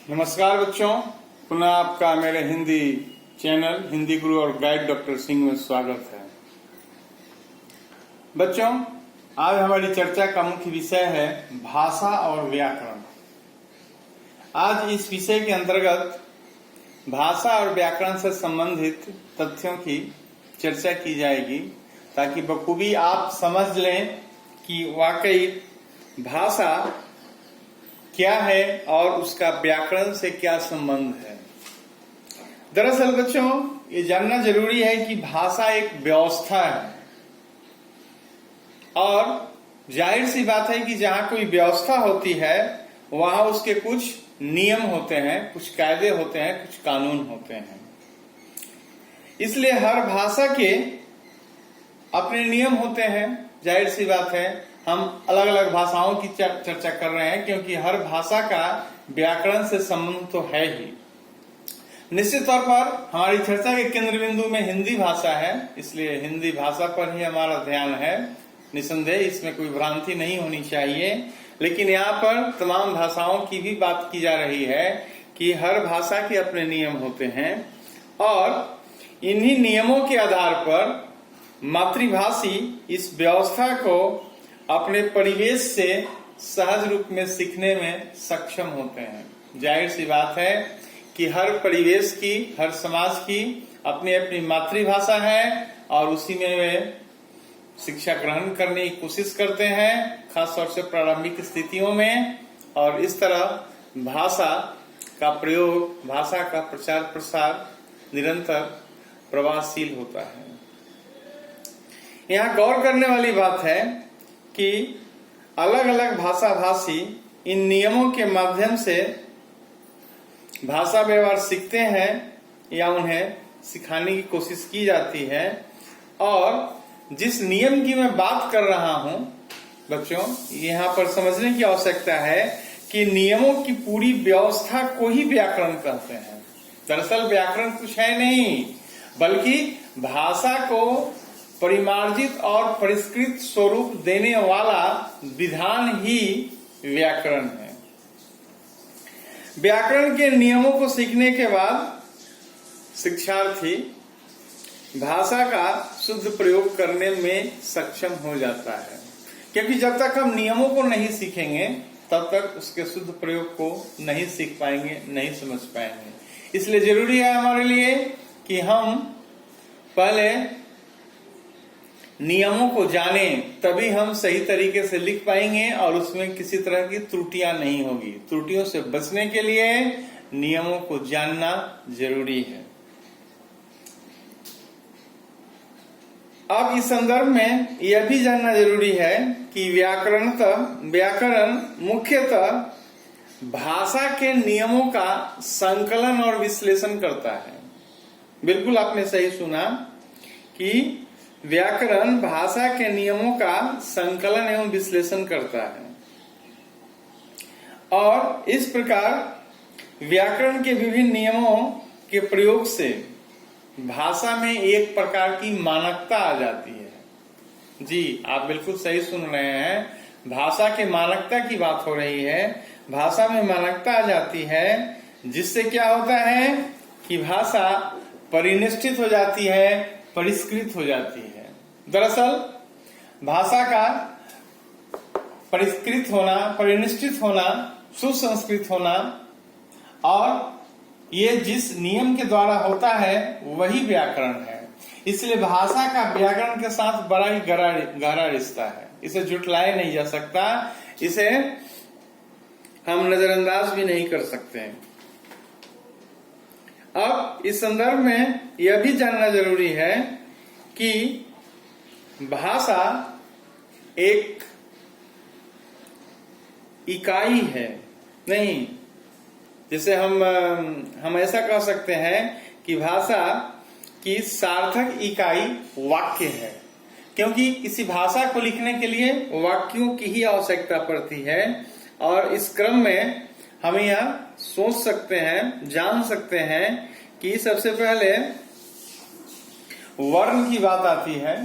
नमस्कार बच्चों, पुनः आपका मेरे हिंदी चैनल हिंदी गुरु और गाइड डॉक्टर सिंह में स्वागत है। बच्चों, आज हमारी चर्चा का मुख्य विषय है भाषा और व्याकरण। आज इस विषय के अंतर्गत भाषा और व्याकरण से संबंधित तथ्यों की चर्चा की जाएगी ताकि बखूबी आप समझ लें कि वाकई भाषा क्या है और उसका व्याकरण से क्या संबंध है। दरअसल बच्चों, ये जानना जरूरी है कि भाषा एक व्यवस्था है और जाहिर सी बात है कि जहां कोई व्यवस्था होती है वहां उसके कुछ नियम होते हैं, कुछ कायदे होते हैं, कुछ कानून होते हैं। इसलिए हर भाषा के अपने नियम होते हैं। जाहिर सी बात है हम अलग अलग भाषाओं की चर्चा कर रहे हैं क्योंकि हर भाषा का व्याकरण से संबंध तो है ही। निश्चित तौर पर हमारी चर्चा के केंद्र बिंदु में हिंदी भाषा है, इसलिए हिंदी भाषा पर ही हमारा ध्यान है। निसंदेह इसमें कोई भ्रांति नहीं होनी चाहिए, लेकिन यहाँ पर तमाम भाषाओं की भी बात की जा रही है कि हर भाषा के अपने नियम होते हैं और इन्हीं नियमों के आधार पर मातृभाषी इस व्यवस्था को अपने परिवेश से सहज रूप में सीखने में सक्षम होते हैं। जाहिर सी बात है कि हर परिवेश की, हर समाज की अपनी अपनी मातृभाषा है और उसी में वे शिक्षा ग्रहण करने की कोशिश करते हैं, खासतौर से प्रारंभिक स्थितियों में। और इस तरह भाषा का प्रयोग, भाषा का प्रचार प्रसार निरंतर प्रवाहशील होता है। यहाँ गौर करने वाली बात है कि अलग अलग भाषा भाषी इन नियमों के माध्यम से भाषा व्यवहार सीखते हैं या उन्हें सिखाने की कोशिश की जाती है। और जिस नियम की मैं बात कर रहा हूं बच्चों, यहाँ पर समझने की आवश्यकता है कि नियमों की पूरी व्यवस्था को ही व्याकरण कहते हैं। दरअसल व्याकरण कुछ है नहीं, बल्कि भाषा को परिमार्जित और परिष्कृत स्वरूप देने वाला विधान ही व्याकरण है। व्याकरण के नियमों को सीखने के बाद शिक्षार्थी भाषा का शुद्ध प्रयोग करने में सक्षम हो जाता है, क्योंकि जब तक हम नियमों को नहीं सीखेंगे तब तक उसके शुद्ध प्रयोग को नहीं सीख पाएंगे, नहीं समझ पाएंगे। इसलिए जरूरी है हमारे लिए कि हम पहले नियमों को जानें, तभी हम सही तरीके से लिख पाएंगे और उसमें किसी तरह की त्रुटियां नहीं होगी। त्रुटियों से बचने के लिए नियमों को जानना जरूरी है। अब इस संदर्भ में यह भी जानना जरूरी है कि व्याकरण मुख्यतः भाषा के नियमों का संकलन और विश्लेषण करता है। बिल्कुल आपने सही सुना कि व्याकरण भाषा के नियमों का संकलन एवं विश्लेषण करता है और इस प्रकार व्याकरण के विभिन्न नियमों के प्रयोग से भाषा में एक प्रकार की मानकता आ जाती है। जी, आप बिल्कुल सही सुन रहे हैं, भाषा के मानकता की बात हो रही है। भाषा में मानकता आ जाती है जिससे क्या होता है कि भाषा परिनिष्ठित हो जाती है, परिष्कृत हो जाती है। दरअसल भाषा का परिष्कृत होना, परिनिष्ठित होना, सुसंस्कृत होना और ये जिस नियम के द्वारा होता है वही व्याकरण है। इसलिए भाषा का व्याकरण के साथ बड़ा ही गहरा रिश्ता है। इसे जुटलाया नहीं जा सकता, इसे हम नजरअंदाज भी नहीं कर सकते हैं। अब इस संदर्भ में यह भी जानना जरूरी है कि भाषा एक इकाई है नहीं। जैसे हम ऐसा कह सकते हैं कि भाषा की सार्थक इकाई वाक्य है, क्योंकि किसी भाषा को लिखने के लिए वाक्यों की ही आवश्यकता पड़ती है। और इस क्रम में हम यह सोच सकते हैं, जान सकते हैं कि सबसे पहले वर्ण की बात आती है।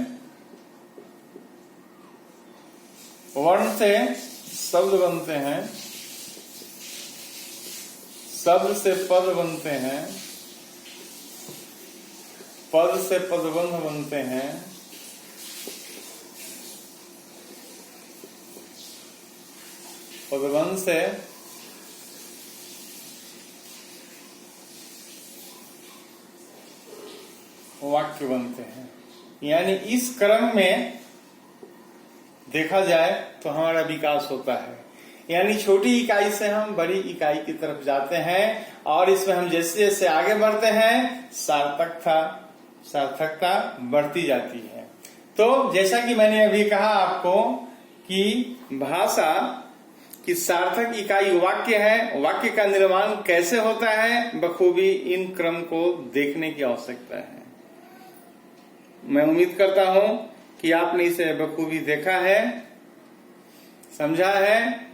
वर्ण से शब्द बनते हैं, शब्द से पद बनते हैं, पद से पदबंध बनते हैं, पदबंध से वाक्य बनते हैं। यानी इस क्रम में देखा जाए तो हमारा विकास होता है। यानी छोटी इकाई से हम बड़ी इकाई की तरफ जाते हैं और इसमें हम जैसे जैसे आगे बढ़ते हैं सार्थकता बढ़ती जाती है। तो जैसा कि मैंने अभी कहा आपको कि भाषा की सार्थक इकाई वाक्य है। वाक्य का निर्माण कैसे होता है, बखूबी इन क्रम को देखने की आवश्यकता है। मैं उम्मीद करता हूं कि आपने इसे बखूबी देखा है, समझा है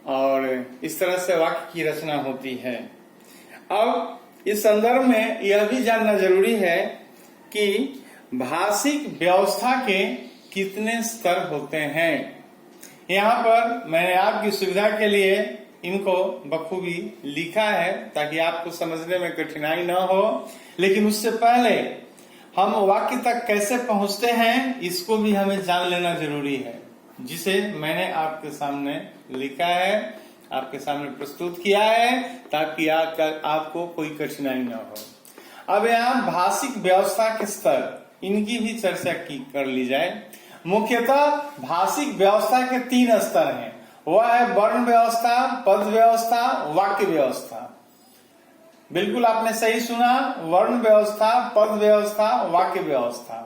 और इस तरह से वाक्य की रचना होती है। अब इस संदर्भ में यह भी जानना जरूरी है कि भाषिक व्यवस्था के कितने स्तर होते हैं। यहाँ पर मैंने आपकी सुविधा के लिए इनको बखूबी लिखा है ताकि आपको समझने में कठिनाई न हो। लेकिन उससे पहले हम वाक्य तक कैसे पहुंचते हैं इसको भी हमें जान लेना जरूरी है, जिसे मैंने आपके सामने लिखा है, आपके सामने प्रस्तुत किया है ताकि आपको कोई कठिनाई न हो। अब यहाँ भाषिक व्यवस्था के स्तर, इनकी भी चर्चा कर ली जाए। मुख्यतः भाषिक व्यवस्था के 3 स्तर हैं। वह है वर्ण व्यवस्था, पद व्यवस्था, वाक्य व्यवस्था। बिल्कुल आपने सही सुना, वर्ण व्यवस्था, पद व्यवस्था, वाक्य व्यवस्था।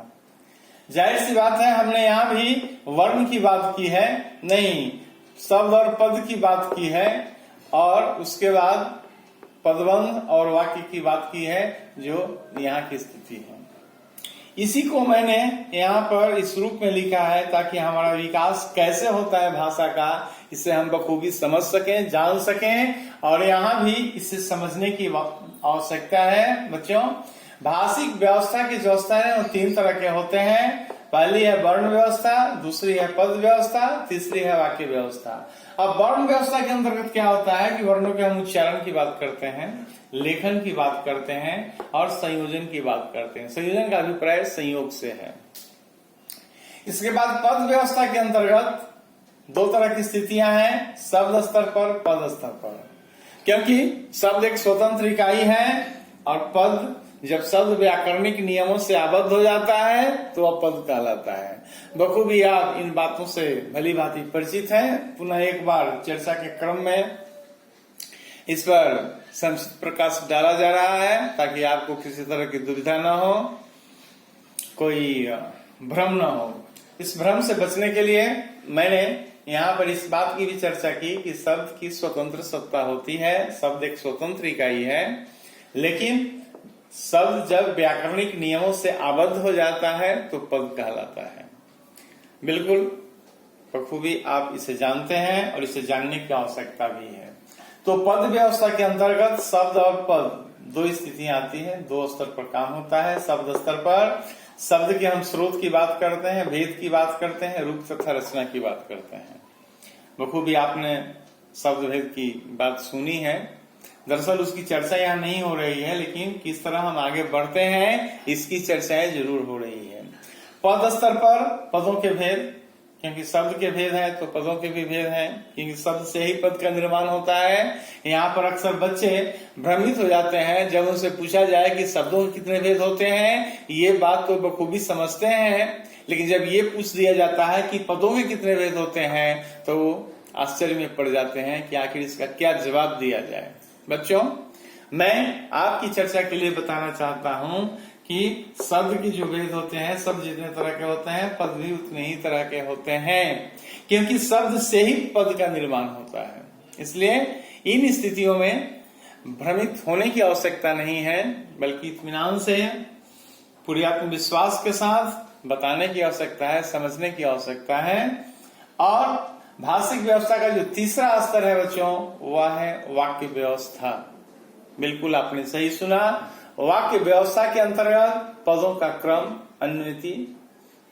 जाहिर सी बात है हमने यहाँ भी वर्ण की बात की है नहीं, शब्द और पद की बात की है और उसके बाद पदबंध और वाक्य की बात की है जो यहाँ की स्थिति है। इसी को मैंने यहाँ पर इस रूप में लिखा है ताकि हमारा विकास कैसे होता है भाषा का, इसे हम बखूबी समझ सकें, जान सकें और यहाँ भी इसे समझने की आवश्यकता है। बच्चों, भाषिक व्यवस्था की जो स्तर है वो 3 तरह के होते हैं। पहली है वर्ण व्यवस्था, दूसरी है पद व्यवस्था, तीसरी है वाक्य व्यवस्था। अब वर्ण व्यवस्था के अंतर्गत क्या होता है कि वर्णों के हम उच्चारण की बात करते हैं, लेखन की बात करते हैं और संयोजन की बात करते हैं। संयोजन का अभिप्राय संयोग से है। इसके बाद पद व्यवस्था के अंतर्गत 2 तरह की स्थितियां हैं, शब्द स्तर पर, पद स्तर पर। क्योंकि शब्द एक स्वतंत्र इकाई है और पद जब शब्द व्याकरणिक नियमों से आबद्ध हो जाता है तो वह पद कहलाता है। बखूबी आप इन बातों से भली भांति परिचित हैं। पुनः एक बार चर्चा के क्रम में इस पर संक्षिप्त प्रकाश डाला जा रहा है ताकि आपको किसी तरह की दुविधा न हो, कोई भ्रम न हो। इस भ्रम से बचने के लिए मैंने यहाँ पर इस बात की भी चर्चा की कि शब्द की स्वतंत्र सत्ता होती है। शब्द एक स्वतंत्र इकाई है, लेकिन शब्द जब व्याकरणिक नियमों से आबद्ध हो जाता है तो पद कहलाता है। बिल्कुल बखूबी आप इसे जानते हैं और इसे जानने की आवश्यकता भी है। तो पद व्यवस्था के अंतर्गत शब्द और पद 2 स्थितियां आती हैं, 2 स्तर पर काम होता है। शब्द स्तर पर शब्द के हम स्रोत की बात करते हैं, भेद की बात करते हैं, रूप तथा रचना की बात करते हैं। बखूबी आपने शब्द भेद की बात सुनी है। दरअसल उसकी चर्चा यहाँ नहीं हो रही है, लेकिन किस तरह हम आगे बढ़ते हैं इसकी चर्चाएं जरूर हो रही है। पद स्तर पर पदों के भेद, क्योंकि शब्द के भेद है तो पदों के भी भेद हैं, क्योंकि शब्द से ही पद का निर्माण होता है। यहाँ पर अक्सर बच्चे भ्रमित हो जाते हैं जब उनसे पूछा जाए कि शब्दों के कितने भेद होते हैं। ये बात तो बखूबी समझते हैं, लेकिन जब ये पूछ दिया जाता है कि पदों के कितने भेद होते हैं तो आश्चर्य में पड़ जाते हैं कि आखिर इसका क्या जवाब दिया जाए। बच्चों, मैं आपकी चर्चा के लिए बताना चाहता हूं कि शब्द के जो भेद होते हैं, शब्द जितने तरह के होते हैं पद भी उतने ही तरह के होते हैं, क्योंकि शब्द से ही पद का निर्माण होता है। इसलिए इन स्थितियों में भ्रमित होने की आवश्यकता नहीं है, बल्कि इत्मीनान से पूरी आत्मविश्वास के साथ बताने की आवश्यकता है, समझने की आवश्यकता है। और भाषिक व्यवस्था का जो तीसरा स्तर है बच्चों, वह है वाक्य व्यवस्था। बिल्कुल आपने सही सुना। वाक्य व्यवस्था के अंतर्गत पदों का क्रम, अन्वयति,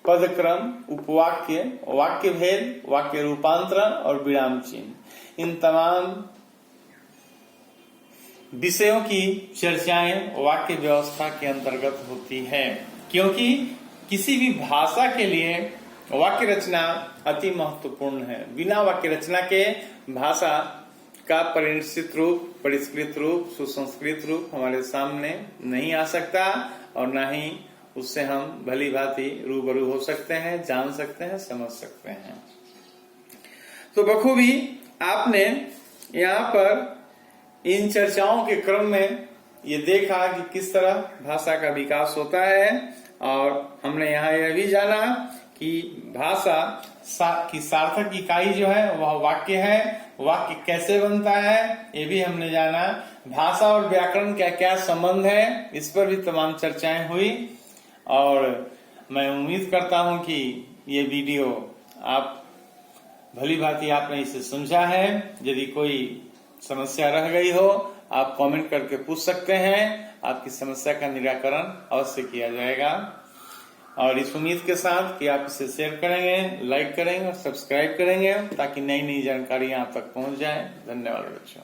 पद क्रम, उपवाक्य, वाक्य भेद, वाक्य रूपांतरण और विराम चिन्ह, इन तमाम विषयों की चर्चाएं वाक्य व्यवस्था के अंतर्गत होती है, क्योंकि किसी भी भाषा के लिए वाक्य रचना अति महत्वपूर्ण है। बिना वाक्य रचना के भाषा का परिनिश्चित रूप, परिष्कृत रूप, सुसंस्कृत रूप हमारे सामने नहीं आ सकता और न ही उससे हम भली भांति रूबरू हो सकते हैं, जान सकते हैं, समझ सकते हैं। तो बखूबी आपने यहाँ पर इन चर्चाओं के क्रम में ये देखा कि किस तरह भाषा का विकास होता है, और हमने यहाँ यह भी जाना कि भाषा की सार्थक इकाई जो है वह वाक्य है। वाक्य कैसे बनता है ये भी हमने जाना। भाषा और व्याकरण क्या क्या संबंध है, इस पर भी तमाम चर्चाएं हुई। और मैं उम्मीद करता हूं कि ये वीडियो आप भली भांति आपने इसे समझा है। यदि कोई समस्या रह गई हो आप कमेंट करके पूछ सकते हैं, आपकी समस्या का निराकरण अवश्य किया जाएगा। और इस उम्मीद के साथ कि आप इसे शेयर करेंगे, लाइक करेंगे और सब्सक्राइब करेंगे ताकि नई नई जानकारियां आप तक पहुंच जाए। धन्यवाद बच्चों।